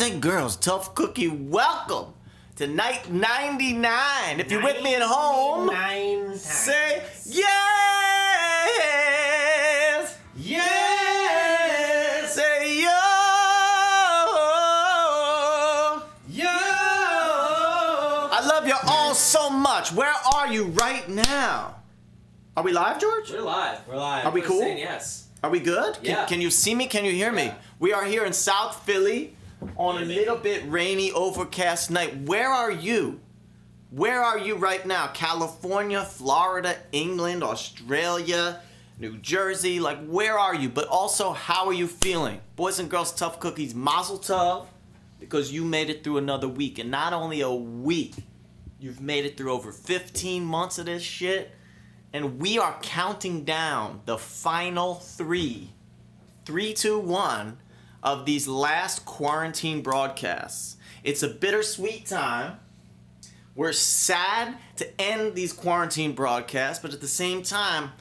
Boys and girls, Tough Cookie, welcome to Night 99. If you're with me at home, say yes! Yes! Say yo! Yo! I love you all so much. Where are you right now? Are we live, George? We're live. Are we cool? Saying yes. Are we good? Yeah. Can you see me? Can you hear me? Yeah. We are here in South Philly on a little bit rainy, overcast night. Where are you? Where are you right now? California, Florida, England, Australia, New Jersey. Like, where are you? But also, how are you feeling? Boys and girls, Tough Cookies, mazel tov, because you made it through another week. And not only a week, you've made it through over 15 months of this shit. And we are counting down the final 3, 2, 1 of these last quarantine broadcasts. It's a bittersweet time. We're sad to end these quarantine broadcasts, but at the same time,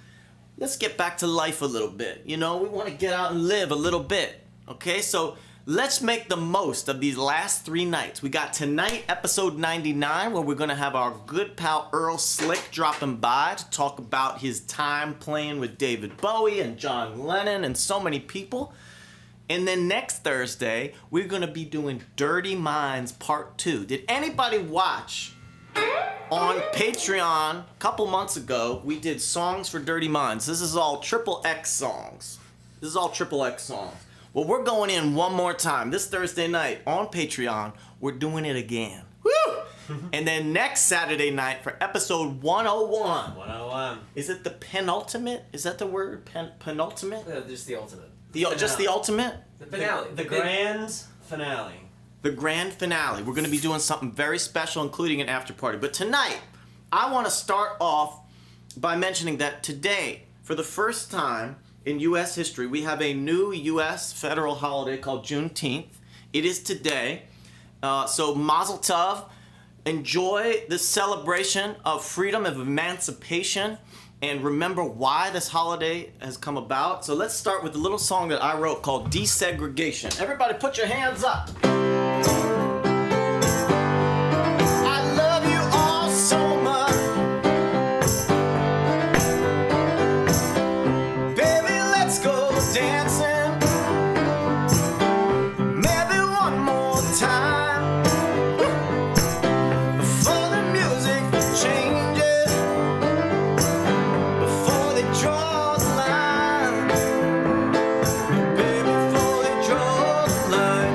let's get back to life a little bit. You know, we want to get out and live a little bit. Okay, so let's make the most of these last 3 nights. We got tonight, episode 99, where we're going to have our good pal Earl Slick dropping by to talk about his time playing with David Bowie and John Lennon and so many people. And then next Thursday, we're going to be doing Dirty Minds Part 2. Did anybody watch on Patreon a couple months ago? We did songs for Dirty Minds. This is all XXX songs. Well, we're going in one more time. This Thursday night on Patreon, we're doing it again. Woo! And then next Saturday night for episode 101. 101. Is it the penultimate? Is that the word? Penultimate? Just the ultimate. Just the ultimate? The finale. The grand finale. The grand finale. We're going to be doing something very special, including an after party. But tonight, I want to start off by mentioning that today, for the first time in U.S. history, we have a new U.S. federal holiday called Juneteenth. It is today. So mazel tov. Enjoy this celebration of freedom, of emancipation, and remember why this holiday has come about. So let's start with a little song that I wrote called Desegregation. Everybody put your hands up. I love you all so much. Baby, let's go dancing. Maybe one more time. Before the music changes. Before they draw the line. Baby, before they draw the line.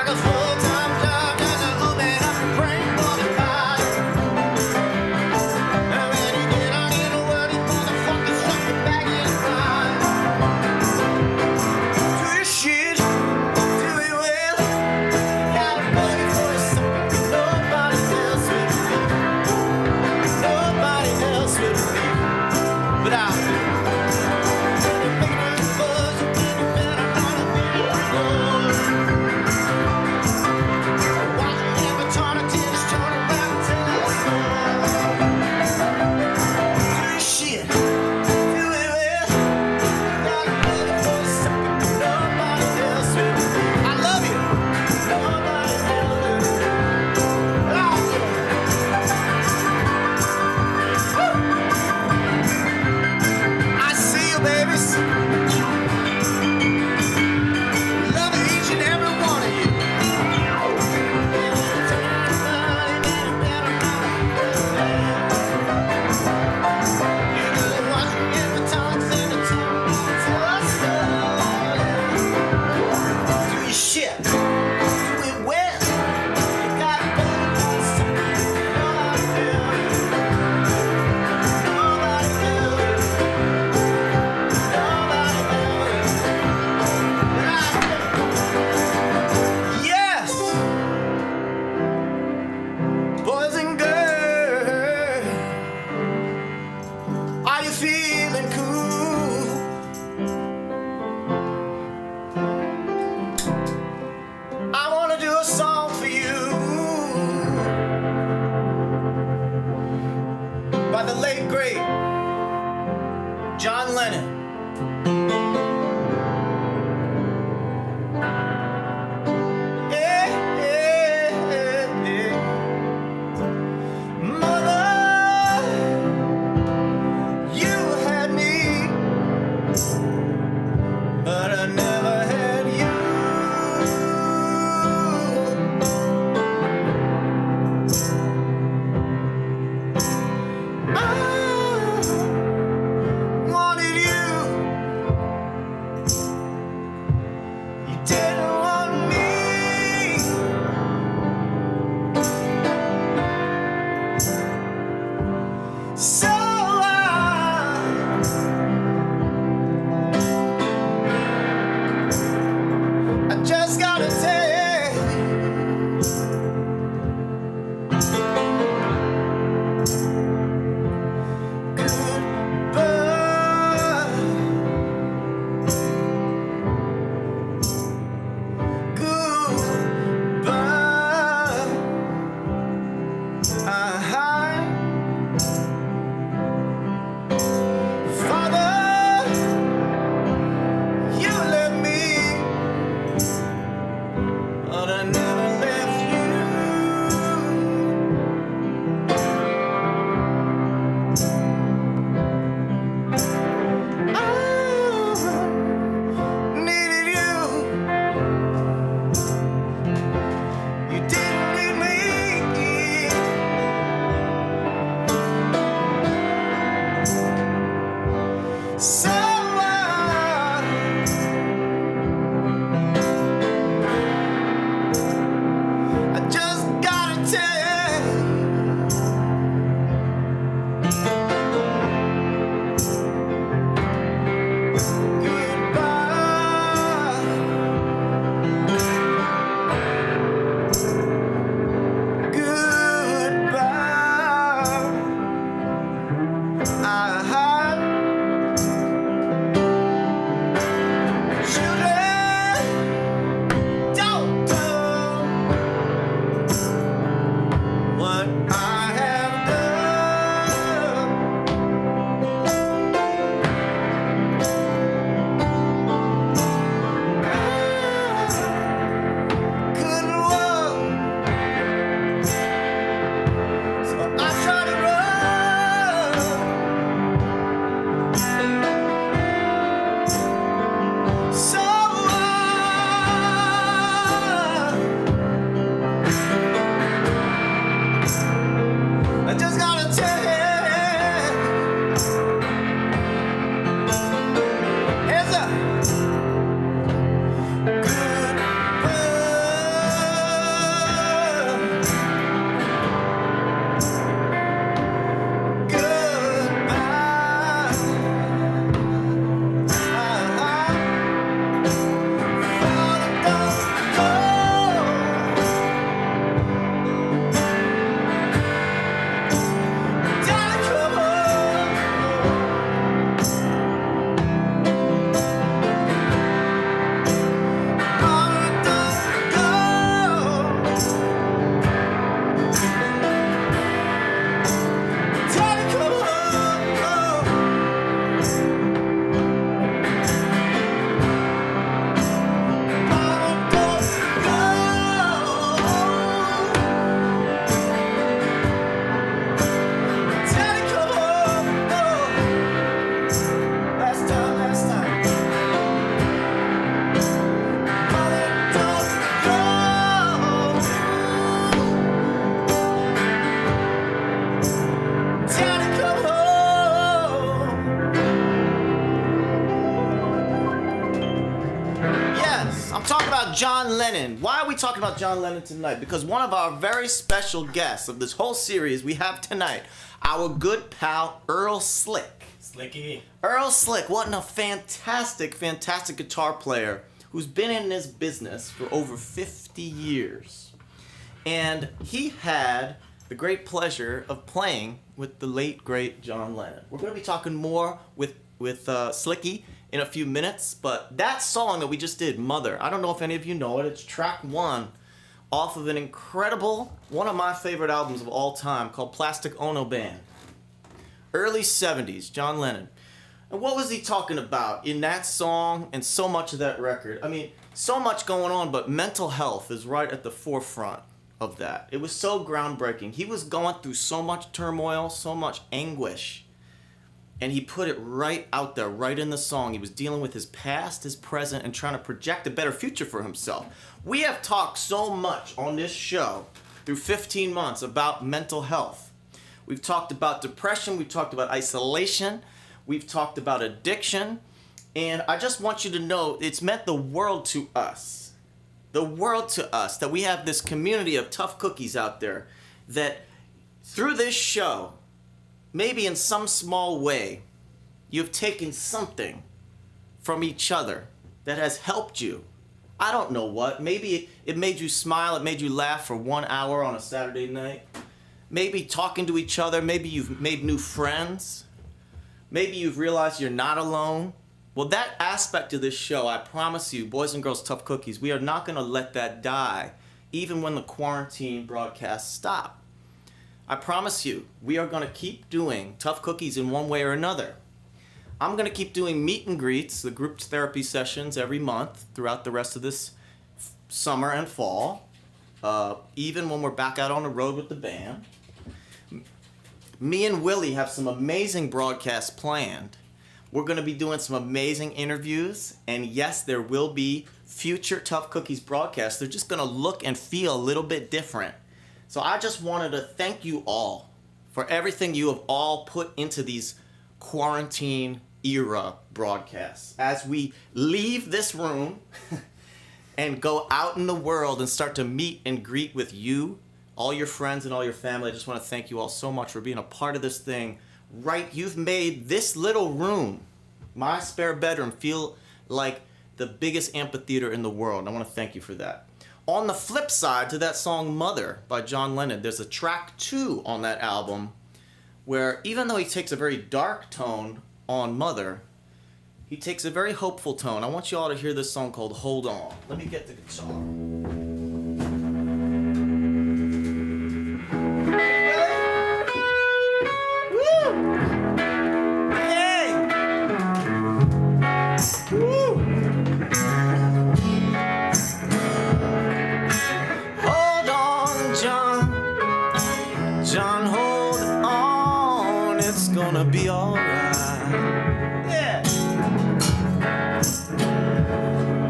like a full-time job, just open up your brain for the pie. And when you get out in the world, these motherfuckers shove you back in the line. Do your shit, do it well. You gotta put it for something nobody else will do. Nobody else will do. But I'll do. Making a buzz, and you better not be alone. about John Lennon tonight? Because one of our very special guests of this whole series we have tonight, our good pal Earl Slick. Slicky. Earl Slick, what a fantastic, fantastic guitar player who's been in this business for over 50 years. And he had the great pleasure of playing with the late, great John Lennon. We're going to be talking more with Slicky in a few minutes, but that song that we just did, Mother, I don't know if any of you know it, it's track 1 off of an incredible, one of my favorite albums of all time called Plastic Ono Band. Early 70s, John Lennon. And what was he talking about in that song and so much of that record? I mean, so much going on, but mental health is right at the forefront of that. It was so groundbreaking. He was going through so much turmoil, so much anguish. And he put it right out there, right in the song. He was dealing with his past, his present, and trying to project a better future for himself. We have talked so much on this show through 15 months about mental health. We've talked about depression. We've talked about isolation. We've talked about addiction. And I just want you to know it's meant the world to us. The world to us. That we have this community of tough cookies out there that through this show, maybe in some small way, you've taken something from each other that has helped you. I don't know what. Maybe it made you smile. It made you laugh for 1 hour on a Saturday night. Maybe talking to each other. Maybe you've made new friends. Maybe you've realized you're not alone. Well, that aspect of this show, I promise you, boys and girls, tough cookies, we are not going to let that die, even when the quarantine broadcasts stop. I promise you, we are going to keep doing tough cookies in one way or another. I'm going to keep doing meet and greets, the group therapy sessions every month throughout the rest of this summer and fall, even when we're back out on the road with the band. Me and Willie have some amazing broadcasts planned. We're going to be doing some amazing interviews, and yes, there will be future Tough Cookies broadcasts. They're just going to look and feel a little bit different. So I just wanted to thank you all for everything you have all put into these quarantine era broadcasts. As we leave this room and go out in the world and start to meet and greet with you, all your friends and all your family, I just want to thank you all so much for being a part of this thing. Right, you've made this little room, my spare bedroom, feel like the biggest amphitheater in the world. And I want to thank you for that. On the flip side to that song Mother by John Lennon, there's a track 2 on that album where even though he takes a very dark tone on Mother, he takes a very hopeful tone. I want you all to hear this song called Hold On. Let me get the guitar. John, hold on, it's gonna be alright. Yeah.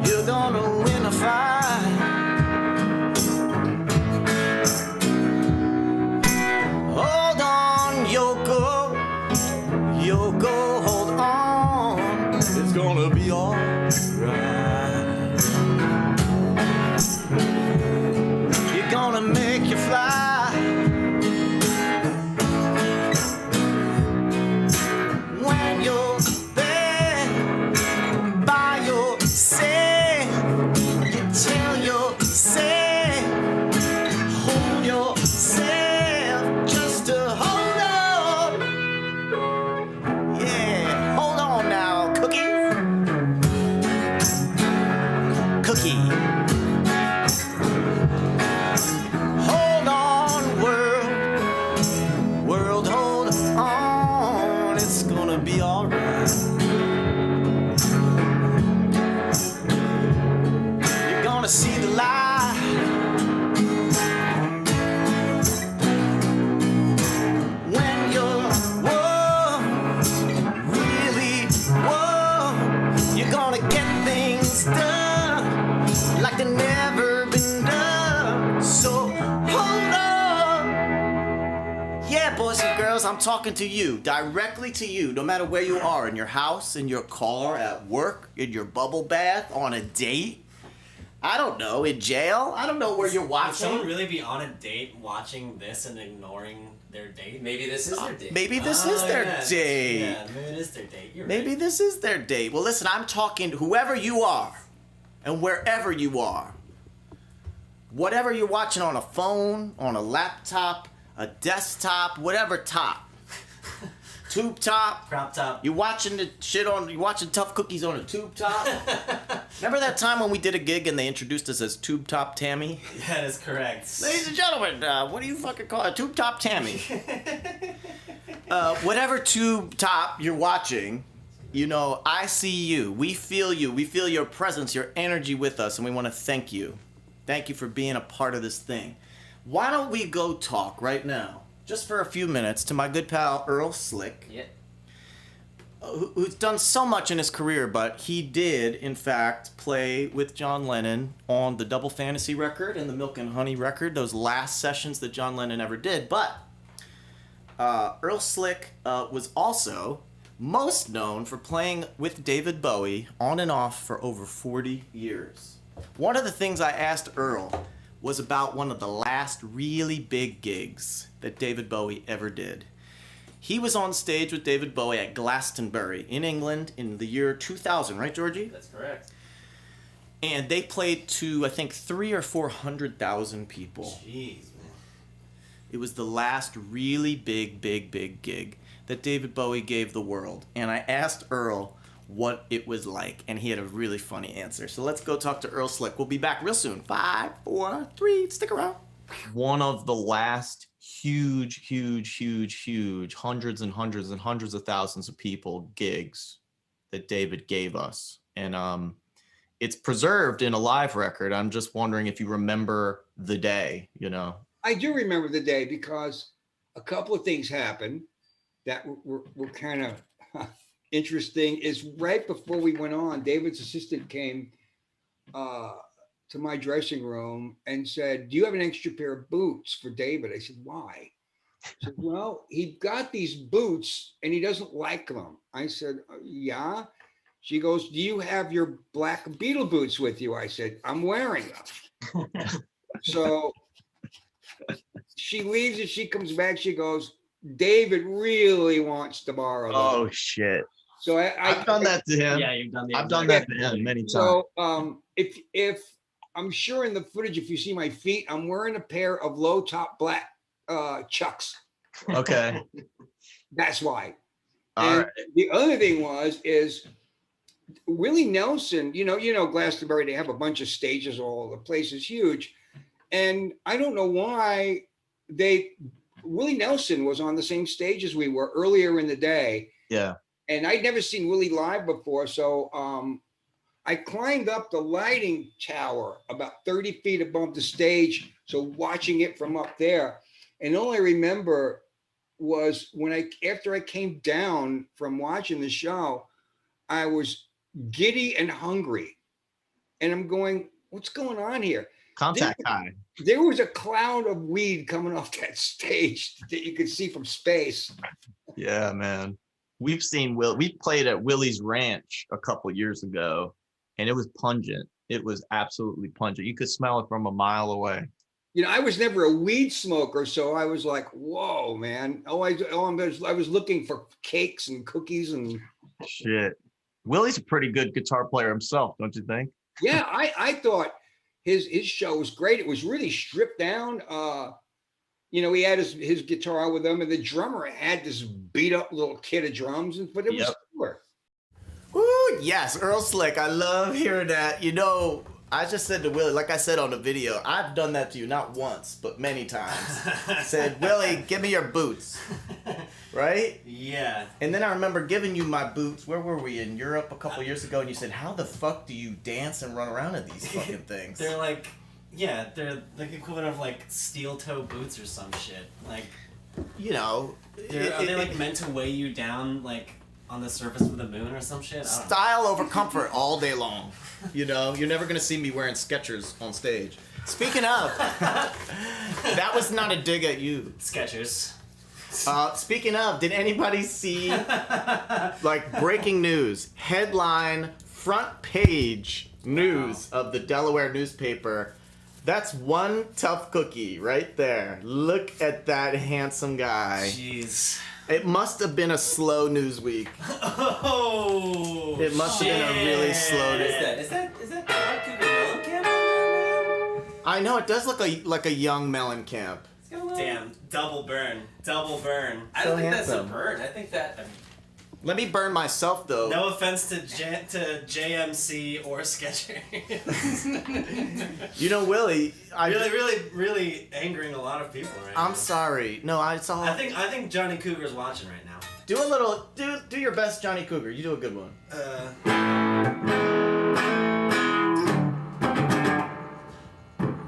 You're gonna win a fight. Hold on, Yoko, hold on, it's gonna be alright. You're gonna make you fly. Hold on, world, hold on, it's gonna be alright. You're gonna see the light. When you're, really, you're gonna get things done like they never been done. So hold on. Yeah, boys and girls, I'm talking to you, directly to you, no matter where you are, in your house, in your car, at work, in your bubble bath, on a date. I don't know, in jail? I don't know where you're Would watching. someone really be on a date watching this and ignoring their date? Maybe this is their date. Maybe this is their date. Yeah, maybe it is their date. You're Maybe right. this is their date. Well, listen, I'm talking to whoever you are and wherever you are. Whatever you're watching on a phone, on a laptop, a desktop, whatever top. Tube top. Crop top. You watching Tough Cookies on a tube top? Remember that time when we did a gig and they introduced us as Tube Top Tammy? That is correct. Ladies and gentlemen, what do you fucking call it? Tube Top Tammy. Whatever tube top you're watching, you know, I see you. We feel you. We feel your presence, your energy with us, and we want to thank you. Thank you for being a part of this thing. Why don't we go talk right now, just for a few minutes, to my good pal Earl Slick, Yeah. who's done so much in his career, but he did, in fact, play with John Lennon on the Double Fantasy record and the Milk and Honey record, those last sessions that John Lennon ever did. But Earl Slick was also most known for playing with David Bowie on and off for over 40 years. One of the things I asked Earl was about one of the last really big gigs that David Bowie ever did. He was on stage with David Bowie at Glastonbury in England in the year 2000, right, Georgie? That's correct. And they played to, I think, 300,000 or 400,000 people. Jeez, man. It was the last really big gig that David Bowie gave the world. And I asked Earl what it was like, and he had a really funny answer. So let's go talk to Earl Slick. We'll be back real soon. 5, 4, 3, stick around. One of the last huge, hundreds and hundreds of thousands of people gigs that David gave us. And it's preserved in a live record. I'm just wondering if you remember the day, you know. I do remember the day because a couple of things happened that were kind of interesting. Is right before we went on, David's assistant came to my dressing room and said, "Do you have an extra pair of boots for David?" I said, "Why?" He said, "Well, he got these boots and he doesn't like them." I said, "Yeah." She goes, "Do you have your black Beetle boots with you?" I said, "I'm wearing them." So she leaves and she comes back. She goes, "David really wants to borrow them." Oh, shit. So I've done that to him. Yeah, you've done the I've done that to him many times. So if I'm sure in the footage, if you see my feet, I'm wearing a pair of low top black Chucks. Okay. That's why. All And right. the other thing is Willie Nelson, you know, Glastonbury, they have a bunch of stages, all the place is huge. And I don't know why Willie Nelson was on the same stage as we were earlier in the day. Yeah. And I'd never seen Willie live before. So I climbed up the lighting tower about 30 feet above the stage. So watching it from up there. And all I remember was after I came down from watching the show, I was giddy and hungry. And I'm going, what's going on here? Contact high. There was a cloud of weed coming off that stage that you could see from space. Yeah, man. We played at Willie's Ranch a couple years ago, and it was pungent. It was absolutely pungent. You could smell it from a mile away. You know, I was never a weed smoker, so I was like, "Whoa, man!" I was looking for cakes and cookies and Shit. Willie's a pretty good guitar player himself, don't you think? yeah. I thought his show was great. It was really stripped down. You know, he had his guitar with him, and the drummer had this beat up little kit of drums, but it was cooler. Ooh, yes, Earl Slick. I love hearing that. You know, I just said to Willie, like I said on the video, I've done that to you not once, but many times. Said, "Willie, give me your boots." Right? Yeah. And then I remember giving you my boots. Where were we? In Europe a couple years ago, and you said, "How the fuck do you dance and run around in these fucking things?" They're like, yeah, they're like equivalent of like steel toe boots or some shit. Like, you know, are they like meant to weigh you down like on the surface of the moon or some shit? I don't know. style over comfort all day long. You know, you're never gonna see me wearing Skechers on stage. Speaking of, that was not a dig at you. Skechers. Speaking of, did anybody see like breaking news headline front page news of the Delaware newspaper. That's one tough cookie right there. Look at that handsome guy. Jeez. It must have been a slow news week. Oh. It must have been a really slow news. Is that John Cougar Mellencamp on there, man? I know, it does look like a young Mellencamp. It's got a little- Damn, double burn. Double burn. I don't So think that's a handsome. bird. I think that. Let me burn myself, though. No offense to JMC or Skechers. You know, Willie, really angering a lot of people right now. I'm sorry. No, it's all... I think Johnny Cougar's watching right now. Do a little... Do your best, Johnny Cougar. You do a good one.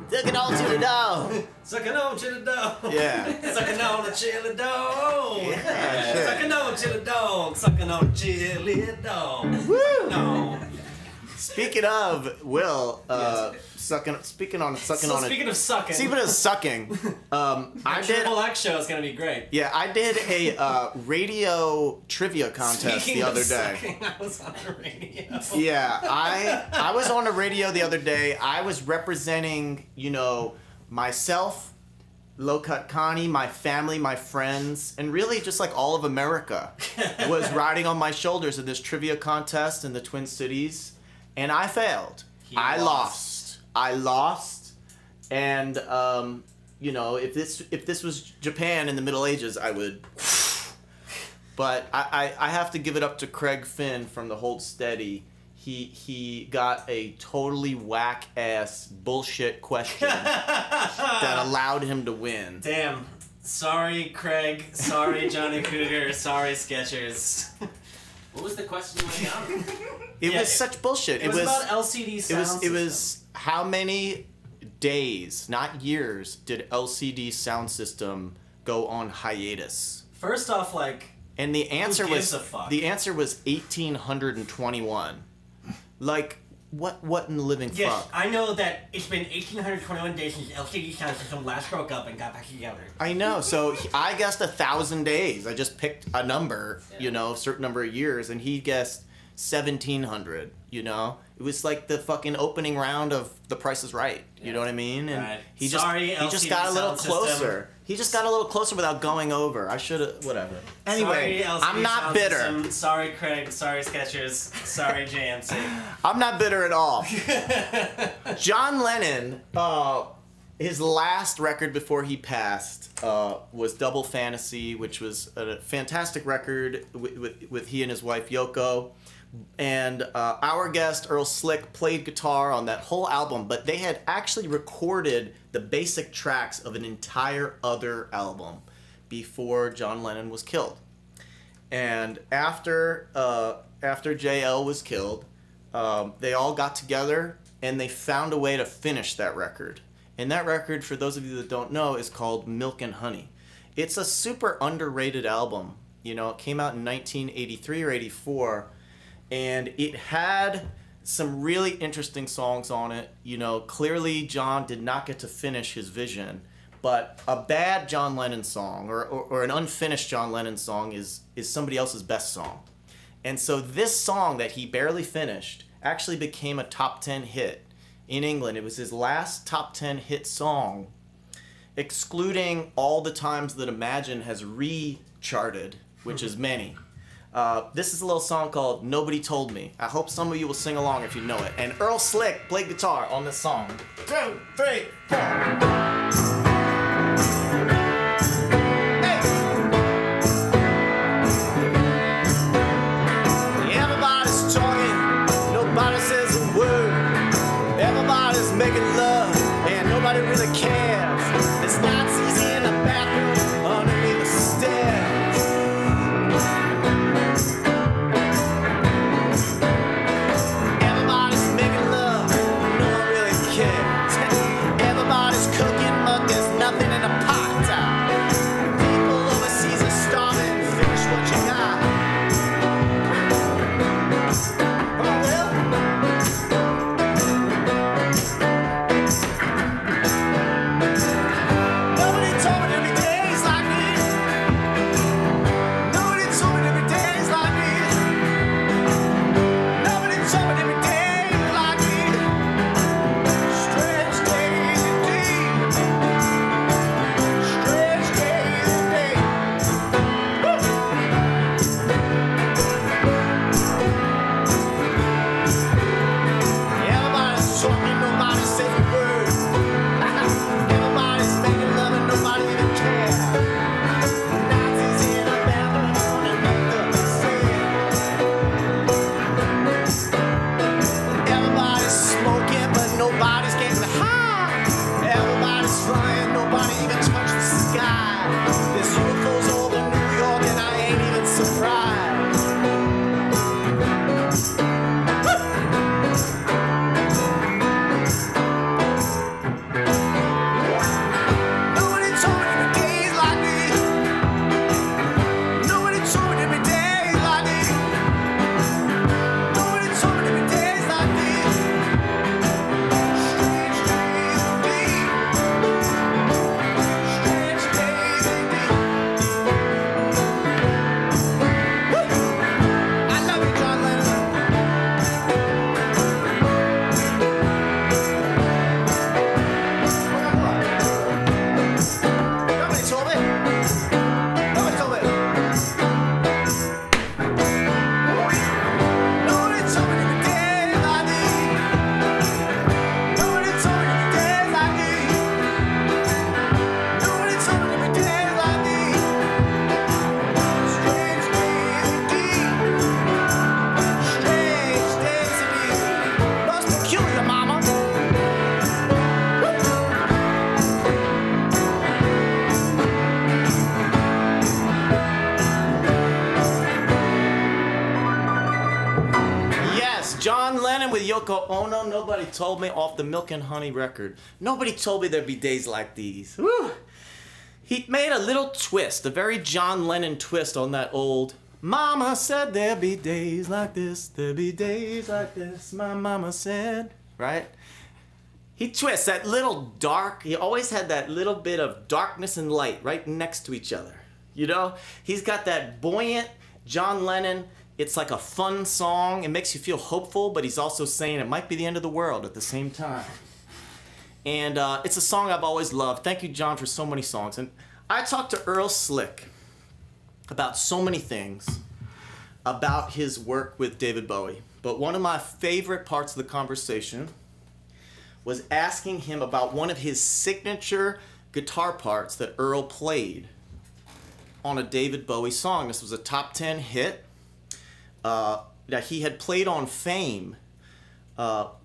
Took it all to the dog. Sucking on to the dog. Yeah. Sucking on the chili dog. Yeah, sure. Sucking on to the dog. Sucking on the chili dog. Woo! No. Speaking of, Will, speaking on sucking on it. Speaking of sucking. Speaking of sucking, I did. Triple X show is gonna be great. Yeah, I did a radio trivia contest Speaking the other of day. sucking, I was on the radio. Yeah, I was on the radio the other day. I was representing, myself, Low Cut Connie, my family, my friends, and really just like all of America was riding on my shoulders in this trivia contest in the Twin Cities, and I failed. I lost. And if this was Japan in the Middle Ages, I would. But I have to give it up to Craig Finn from the Hold Steady. He got a totally whack-ass bullshit question that allowed him to win. Damn. Sorry, Craig. Sorry, Johnny Cougar. Sorry, Skechers. What was the question you went down? It was such bullshit. It was about LCD sound It was how many days, not years, did LCD Sound System go on hiatus? First off, And the answer gives was a fuck? 1821. Like, what in the living yes, fuck? I know that it's been 1821 days since LCD Sound System last broke up and got back together. I know. So I guessed 1,000 days. I just picked a number, a certain number of years, and he guessed 1,700. It was like the fucking opening round of The Price is Right. You know what I mean? And Right. he Sorry, just got a little LCD Sound System. closer. He just got a little closer without going over. I should have. Whatever. Anyway, Sorry, LCD I'm not Sound bitter. System. Sorry, Craig. Sorry, Skechers. Sorry, JMC. I'm not bitter at all. John Lennon, his last record before he passed was Double Fantasy, which was a fantastic record with he and his wife Yoko. And our guest, Earl Slick, played guitar on that whole album, but they had actually recorded the basic tracks of an entire other album before John Lennon was killed. And after JL was killed, they all got together and they found a way to finish that record. And that record, for those of you that don't know, is called Milk and Honey. It's a super underrated album. It came out in 1983 or 84, and it had some really interesting songs on it. Clearly John did not get to finish his vision, but a bad John Lennon song or an unfinished John Lennon song is somebody else's best song. And so this song that he barely finished actually became a top 10 hit in England. It was his last top 10 hit song, excluding all the times that Imagine has re-charted, which is many. This is a little song called Nobody Told Me. I hope some of you will sing along if you know it. And Earl Slick played guitar on this song. 2, 3, 4. Hey! Everybody's talking, nobody says a word. Everybody's making love, and nobody really cares. It's Nazis in the bathroom underneath the stairs. Everybody's making love, no one really cares. Everybody's cooking, mucking sky. There's UFOs over New York and I ain't even surprised. Nobody told me to be days like these. Nobody told me to be days like these. Nobody told me to be days like these. Strange days indeed. Strange days indeed. Woo! I love you, John Lennon. Nobody told me. Nobody told me. Nobody told me to be days like these. Nobody told me to be days like these. Nobody told me to be days like these. Strange days indeed. Strange days indeed. Most peculiar, mama. Yes, John Lennon with Yoko Ono. Nobody told me off the Milk and Honey record. Nobody told me there'd be days like these. Woo. He made a little twist, a very John Lennon twist on that old Mama said there'd be days like this, there'd be days like this, my mama said, right? He twists that little dark, he always had that little bit of darkness and light right next to each other. You know, he's got that buoyant John Lennon. It's like a fun song. It makes you feel hopeful, but he's also saying it might be the end of the world at the same time. And it's a song I've always loved. Thank you, John, for so many songs. And I talked to Earl Slick about so many things about his work with David Bowie. But one of my favorite parts of the conversation was asking him about one of his signature guitar parts that Earl played on a David Bowie song. This was a top 10 hit that he had played on Fame.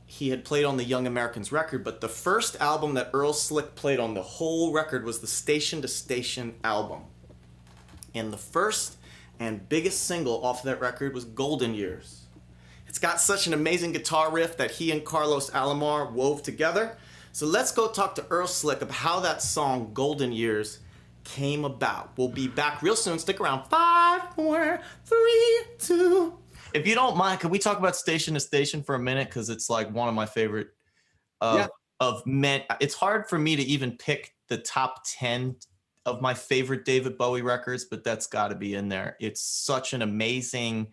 He had played on the Young Americans record, but the first album that Earl Slick played on the whole record was the Station to Station album. And the first and biggest single off of that record was Golden Years. It's got such an amazing guitar riff that he and Carlos Alomar wove together. So let's go talk to Earl Slick about how that song, Golden Years, came about. We'll be back real soon. Stick around. 5, 4, 3, 2. If you don't mind, could we talk about Station to Station for a minute? Because it's like one of my favorite of men. It's hard for me to even pick the top 10 of my favorite David Bowie records, but that's got to be in there. It's such an amazing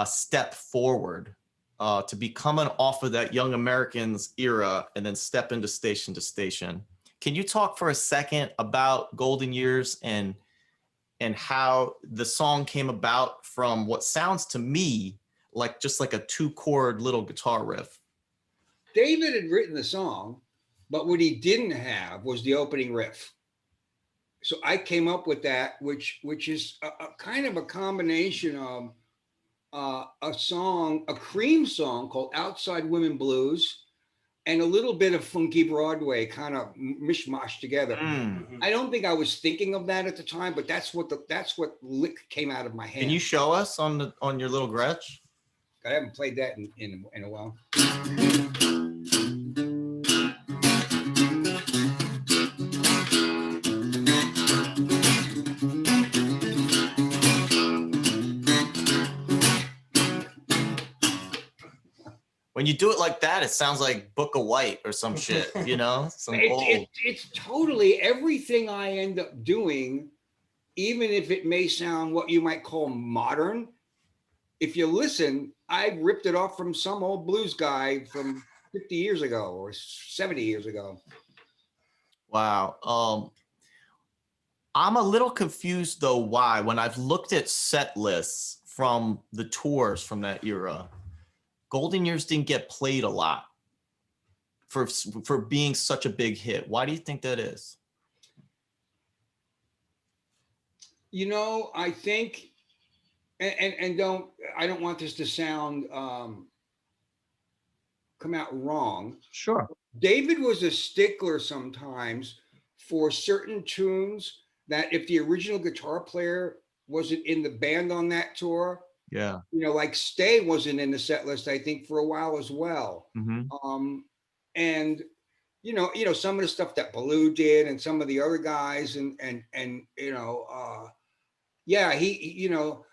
step forward to be coming off of that Young Americans era and then step into Station to Station. Can you talk for a second about Golden Years and how the song came about from what sounds to me like just like a 2-chord little guitar riff? David had written the song, but what he didn't have was the opening riff. So I came up with that, which is a kind of a combination of a song, a Cream song called Outside Women Blues, and a little bit of funky Broadway kind of mishmash together. I don't think I was thinking of that at the time, but that's what came out of my head. Can you show us on your little Gretsch? I haven't played that in a while. When you do it like that, it sounds like Book of White or some shit, you know? It's totally everything I end up doing, even if it may sound what you might call modern. If you listen, I ripped it off from some old blues guy from 50 years ago or 70 years ago. Wow. I'm a little confused though why. When I've looked at set lists from the tours from that era, Golden Years didn't get played a lot for being such a big hit. Why do you think that is? You know, I think, and I don't want this to sound come out wrong. Sure. David was a stickler sometimes for certain tunes that if the original guitar player wasn't in the band on that tour, Yeah. like Stay wasn't in the set list, I think, for a while as well. And some of the stuff that Baloo did and some of the other guys and yeah,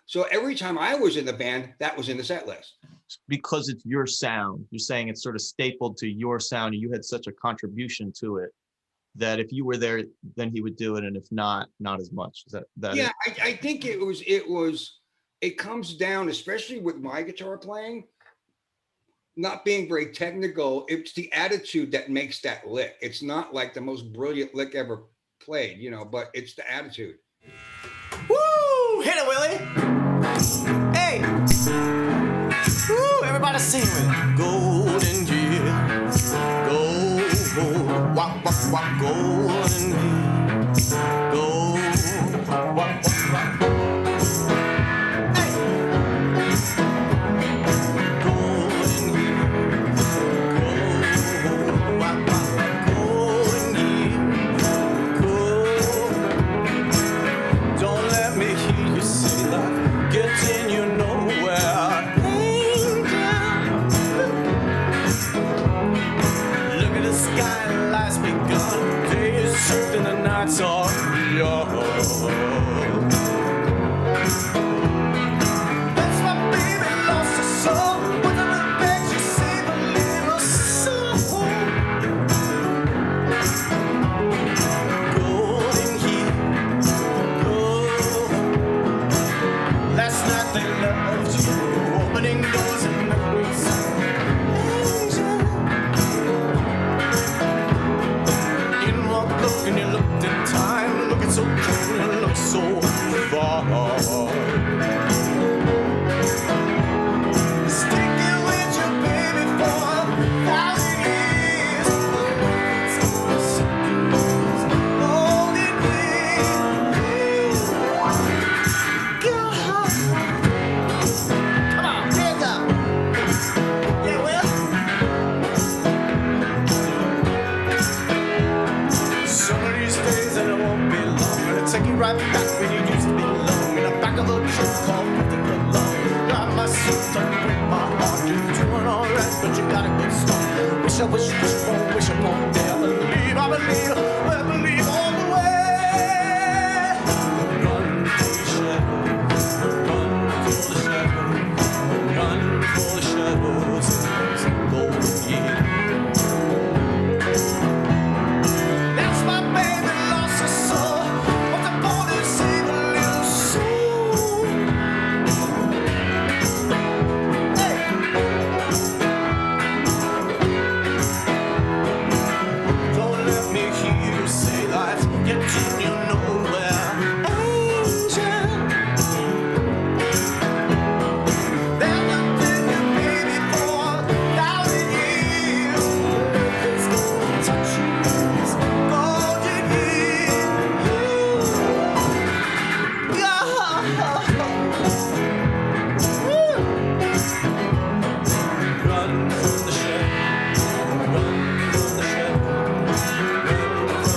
so every time I was in the band, that was in the set list. Because it's your sound. You're saying it's sort of stapled to your sound, and you had such a contribution to it that if you were there, then he would do it, and if not, not as much. Is that Yeah, I think it comes down, especially with my guitar playing, not being very technical. It's the attitude that makes that lick. It's not like the most brilliant lick ever played, but it's the attitude. Woo! Hit it, Willie! Hey! Woo! Everybody sing with it. Golden years, gold, wop, wop, wop, golden years, gold, wop, wop, wop. Hey! Golden years, gold, wop, wop, wop, golden years, gold. Don't let me hear you say that. Getting you nowhere. Look at the sky and life's begun. Day is short and the nights are young. That's my baby lost her soul. Whatever makes you save a little soul. Golden years, gold. Last night they loved you, opening doors and memories. Look and you looked in time, looking so cool and look so far. Sticking with you, baby, for 1,000 years. Golden years. God. Come on, hands up. Yeah, well. Some of these days and it won't be long. Gonna take you right back when you used to belong. In the back of a truck called 50 foot long. Got my suit, don't break my heart. You're doing alright, but you got a good start. Wish I wish upon day. I believe all the way. Run for the shadows, run for the shadows, run for the shadows. Golden years. That's my baby lost her soul. What's the point to save a little soul? Hey! Don't let me hear you say life's getting you nowhere. Angel, there's nothing you baby for 1,000 years. Nothing's gonna touch you. Golden years. Run from the shadows, run from the shadows, run from the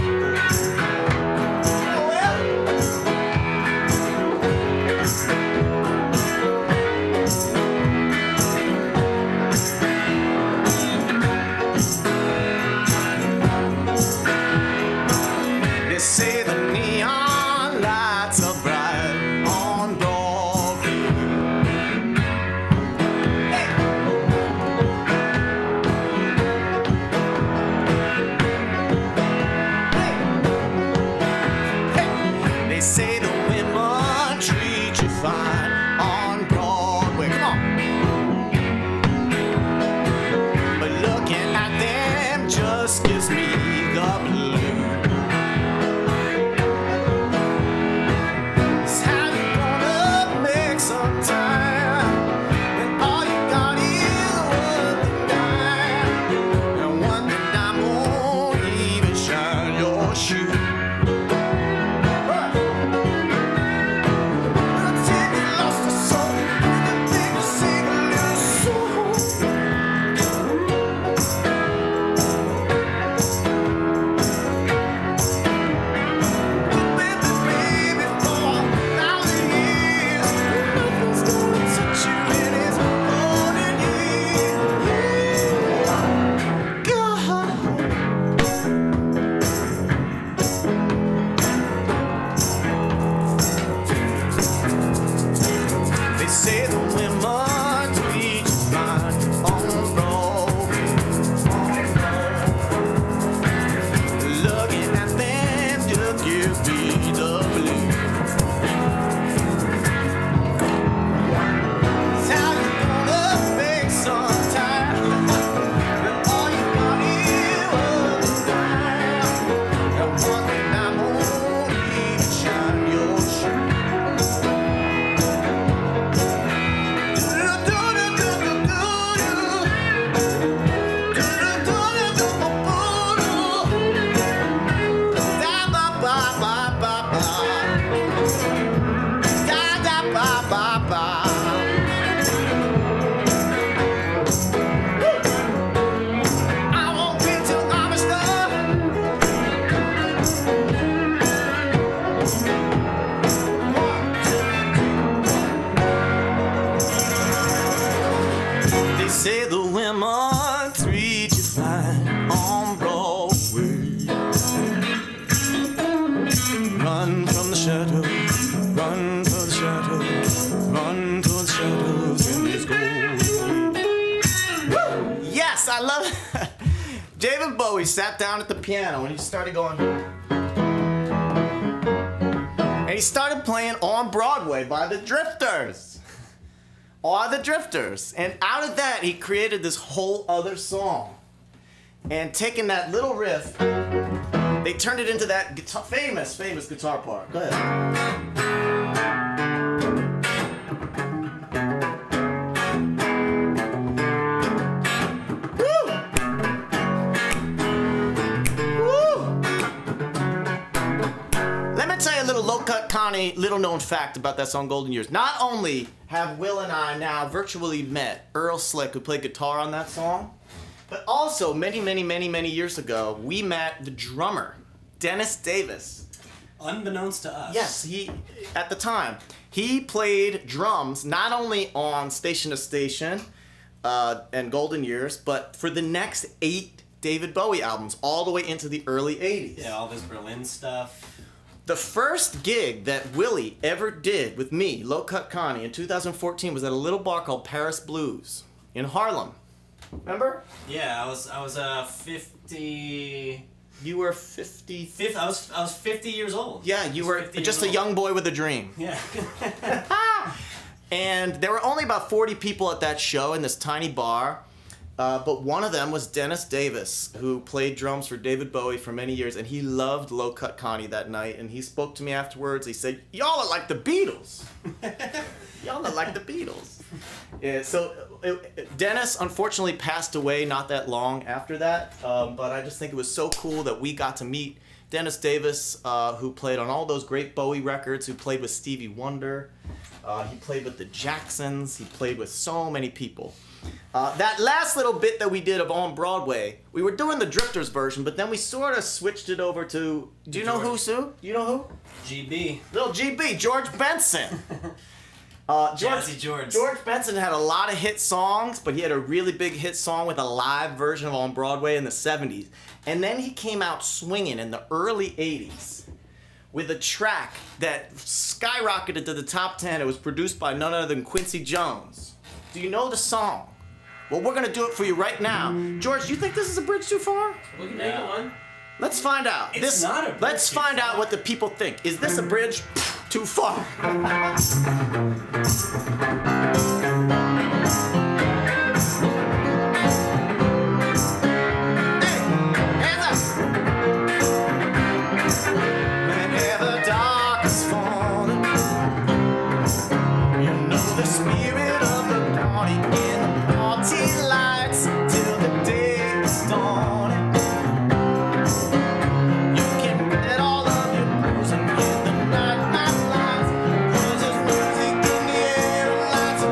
shadows. Oh, well. They say the neon lights are bright on Broadway. Hey. Hey. They say the women treat you fine on Broadway. Come on. But looking at them just gives me the blues. It's how you gonna make some time when all you got is one dime, and one dime won't even shine your shoe. Until you lost a soul, you think you save a little soul. Bowie sat down at the piano and he started going. And he started playing On Broadway by the Drifters. Are the Drifters. And out of that, he created this whole other song. And taking that little riff, they turned it into that guitar, famous guitar part. Go ahead. Low-cut Connie, little-known fact about that song, Golden Years. Not only have Will and I now virtually met Earl Slick, who played guitar on that song, but also many years ago, we met the drummer, Dennis Davis. Unbeknownst to us. Yes, at the time, he played drums not only on Station to Station and Golden Years, but for the next 8 David Bowie albums, all the way into the early 80s. Yeah, all this Berlin stuff. The first gig that Willie ever did with me, Low Cut Connie, in 2014 was at a little bar called Paris Blues in Harlem. Remember? Yeah, I was 50. You were 50. I was 50 years old. Yeah, you were just a young boy with a dream. Yeah. And there were only about 40 people at that show in this tiny bar. But one of them was Dennis Davis, who played drums for David Bowie for many years, and he loved Low Cut Connie that night, and he spoke to me afterwards. He said, "Y'all are like the Beatles. Y'all are like the Beatles." Yeah, so Dennis unfortunately passed away not that long after that, but I just think it was so cool that we got to meet Dennis Davis, who played on all those great Bowie records, who played with Stevie Wonder. He played with the Jacksons. He played with so many people. That last little bit that we did of On Broadway, we were doing the Drifters version, but then we sort of switched it over to, do you know who, Sue? You know who? GB. Little GB, George Benson. Jazzy George. George Benson had a lot of hit songs, but he had a really big hit song with a live version of On Broadway in the 70s. And then he came out swinging in the early 80s with a track that skyrocketed to the top 10. It was produced by none other than Quincy Jones. Do you know the song? Well, we're gonna do it for you right now. George, do you think this is a bridge too far? We can make it one. Let's find out. It's not a bridge Let's too find out far. what the people think. Is this a bridge too far? Whenever dark is falling, you know the spirit of the party in the party lights till the day is dawning. You can get all of your blues and get the night lights. 'Cause there's music in the air, lights of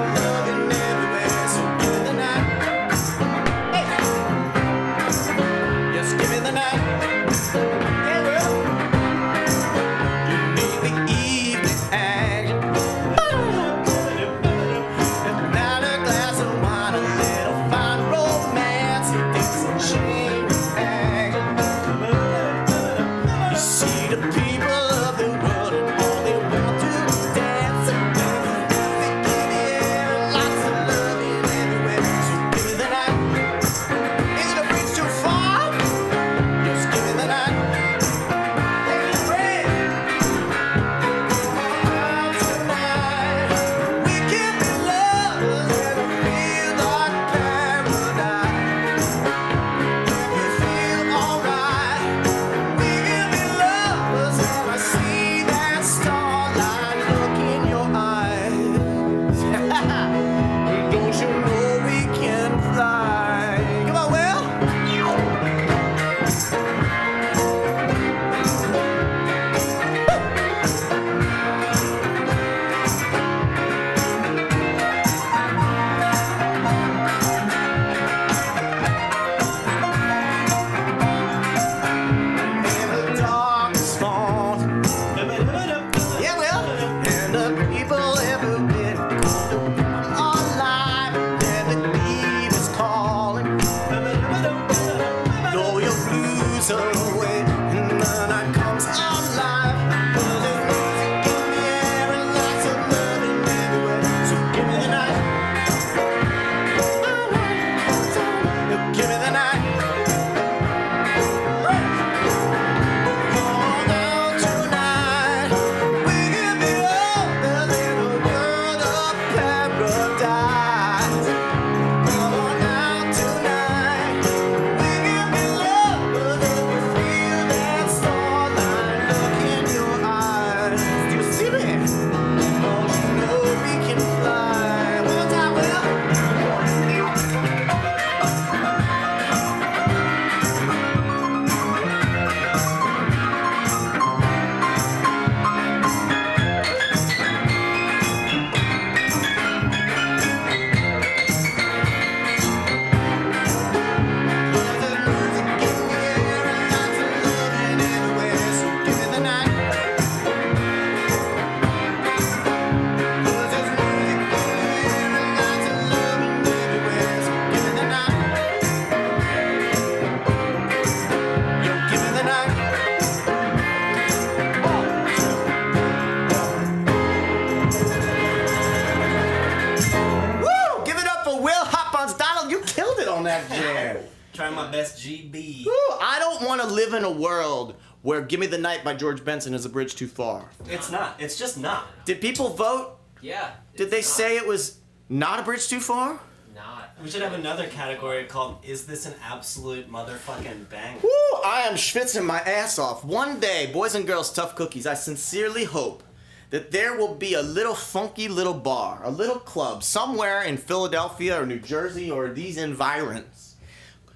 my best GB. Woo, I don't want to live in a world where "Give Me the Night" by George Benson is a bridge too far. It's not. It's just not. Did people vote? Yeah. Did they say it was not a bridge too far? Not. We should have another category called "Is this an absolute motherfucking bang?" Woo, I am schwitzing my ass off. One day, boys and girls, tough cookies, I sincerely hope that there will be a little funky little bar, a little club somewhere in Philadelphia or New Jersey or these environs.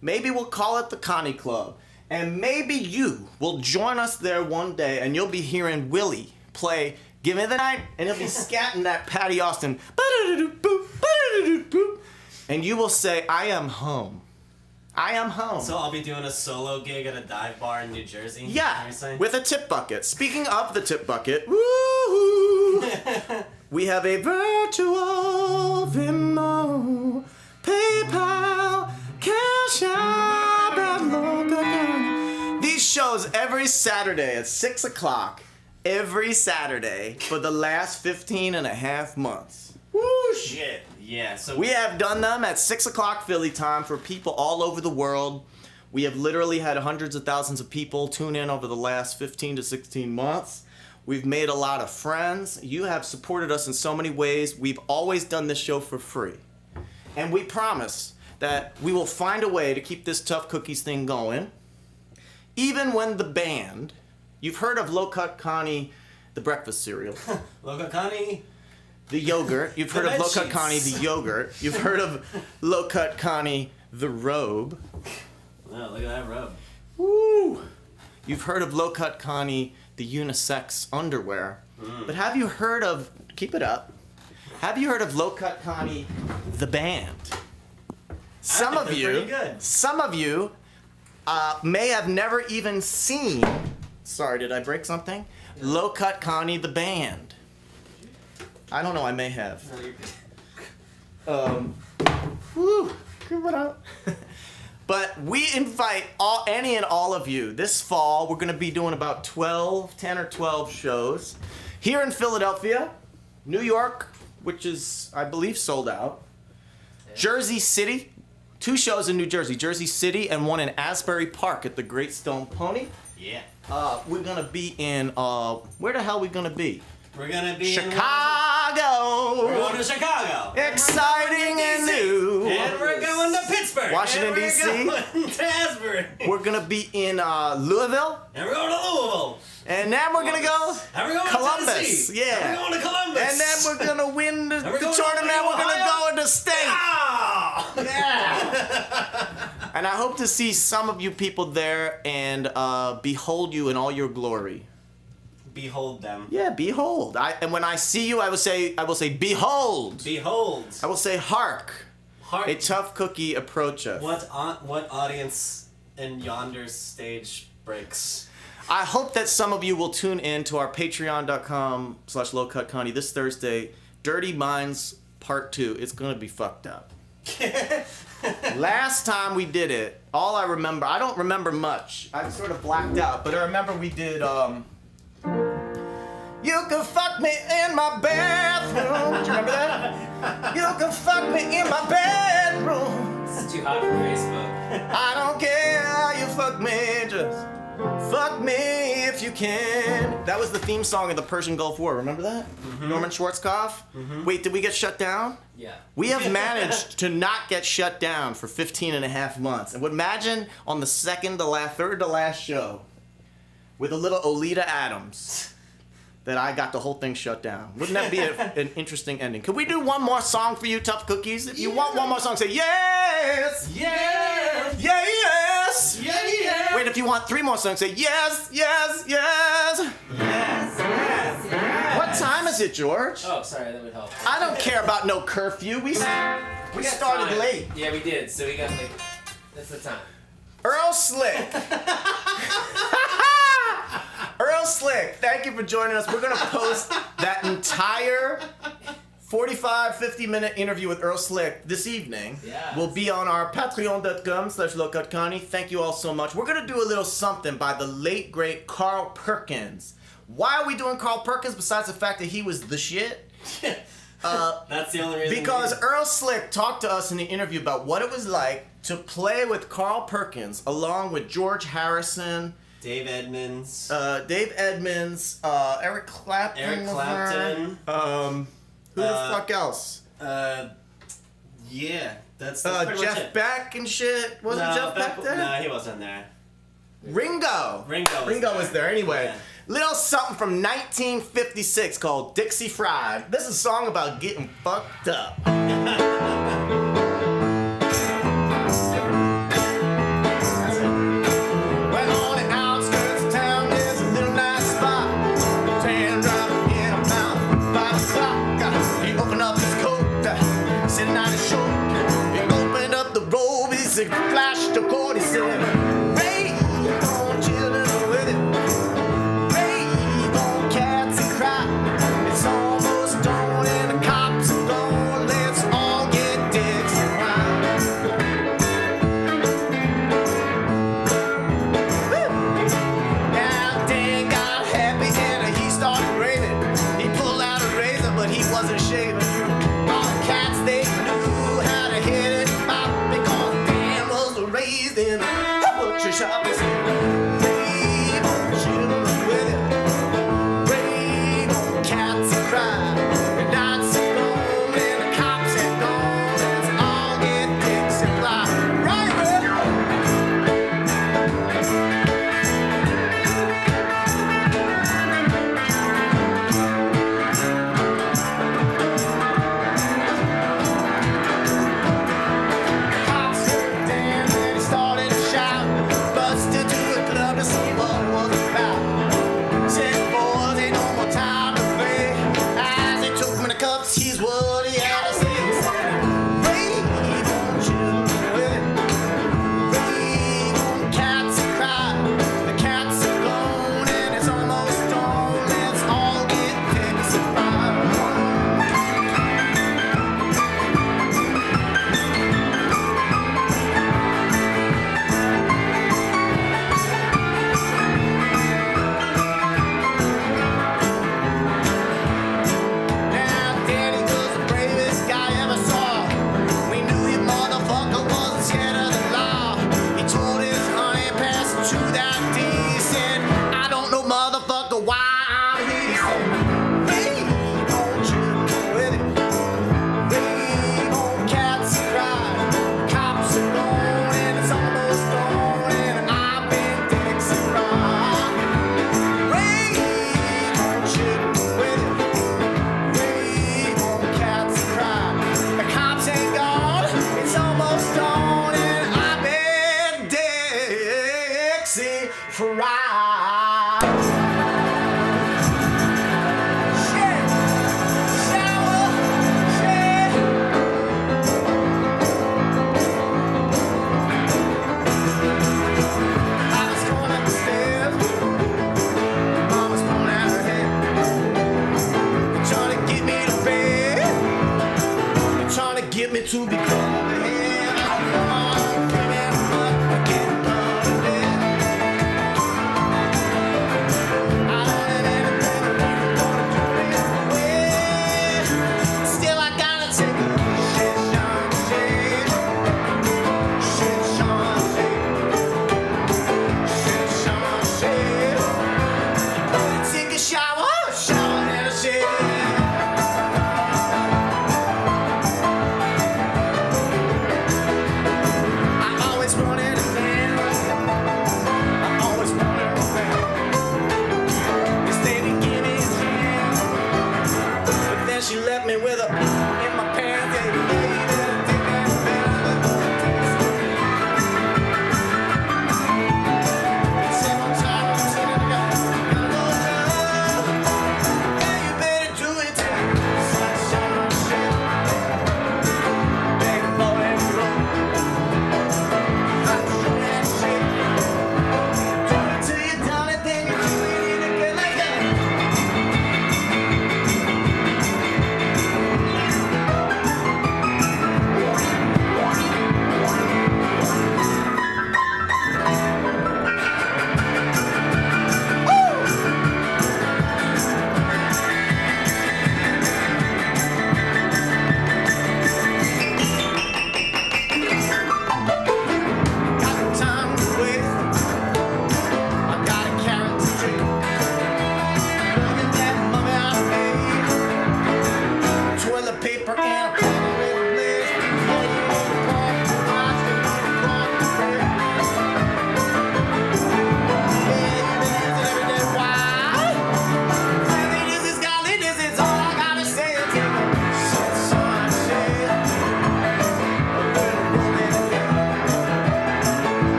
Maybe we'll call it the Connie Club. And maybe you will join us there one day and you'll be hearing Willie play "Give Me the Night" and he'll be scatting that Patty Austin. And you will say, "I am home. I am home." So I'll be doing a solo gig at a dive bar in New Jersey. Yeah, You're saying? with a tip bucket. Speaking of the tip bucket, woo, we have a virtual Venmo, PayPal, Cash App, and Local. These shows every Saturday at 6 o'clock, every Saturday for the last 15 and a half months. Woo, shit. Yeah. So We have done them at 6 o'clock Philly time for people all over the world. We have literally had hundreds of thousands of people tune in over the last 15 to 16 months. We've made a lot of friends. You have supported us in so many ways. We've always done this show for free. And we promise that we will find a way to keep this Tough Cookies thing going. Even when the band, you've heard of Low Cut Connie, the breakfast cereal. Local Connie. The yogurt. You've heard The of Low bed Cut sheets. Connie, the yogurt. You've heard of Low Cut Connie, the robe. Oh, look at that rub. Woo! You've heard of Low Cut Connie, the unisex underwear. But have you heard of, keep it up, have you heard of Low Cut Connie, the band? Some think of they're you, pretty good. some of you may have never even seen, sorry, did I break something? Low Cut Connie, the band. I don't know, I may have. Woo, give it up. But we invite any and all of you. This fall, we're going to be doing about 10 or 12 shows here in Philadelphia, New York, which is, I believe, sold out. Jersey City, 2 shows in New Jersey, Jersey City, and one in Asbury Park at the Great Stone Pony. Yeah. We're going to be in, where the hell are we going to be? We're gonna be in Chicago! We're going to Chicago. Exciting and new! And we're going to Pittsburgh. Washington, and we're D.C. going to Asbury. We're going to be in Louisville. And we're going to Louisville. And then we're gonna go And we're going Columbus, to Tennessee. yeah. And we're going to Columbus. and then we're gonna win the And we're going to tournament. We're gonna Ohio. go into state. Ah! Yeah. And I hope to see some of you people there and behold you in all your glory. Behold them. Yeah, behold. And when I see you, I will say, behold. Behold. I will say, hark. Heart. A tough cookie approacheth. What audience in yonder stage breaks? I hope that some of you will tune in to our patreon.com/lowcutconnie this Thursday. Dirty Minds Part 2. It's going to be fucked up. Last time we did it, all I remember, I don't remember much. I sort of blacked out, but I remember we did, you can fuck me in my bathroom. Do you remember that? You can fuck me in my bedroom. This is too hot for Facebook. I don't care how you fuck me, just fuck me if you can. That was the theme song of the Persian Gulf War. Remember that? Norman Schwarzkopf? Wait, did we get shut down? Yeah. We have managed to not get shut down for 15 and a half months. And would imagine on the third to last show with a little Olita Adams that I got the whole thing shut down. Wouldn't that be an interesting ending? Could we do one more song for you, Tough Cookies? If you want one more song, say yes! Yeah! Yeah, yes! Yeah, yeah! Wait, if you want 3 more songs, say yes, yes, yes! Yes, yes, yes! What time is it, George? Oh, sorry, that would help. I don't care about no curfew. We got started time. late. Yeah, we did. So we got like, that's the time. Earl Slick. Earl Slick, thank you for joining us. We're going to post that entire 45, 50-minute interview with Earl Slick this evening. Yes. Will be on our patreon.com/lowcutconnie. Thank you all so much. We're going to do a little something by the late, great Carl Perkins. Why are we doing Carl Perkins besides the fact that he was the shit? That's the only reason. Because Earl Slick talked to us in the interview about what it was like to play with Carl Perkins along with George Harrison, Dave Edmonds, Eric Clapton. Eric Clapton. Who the fuck else? Yeah, that's pretty much Jeff it. Beck and shit. Wasn't Jeff Beck there? No, he wasn't there. Ringo was there. Anyway, Yeah. little something from 1956 called Dixie Fried. This is a song about getting fucked up.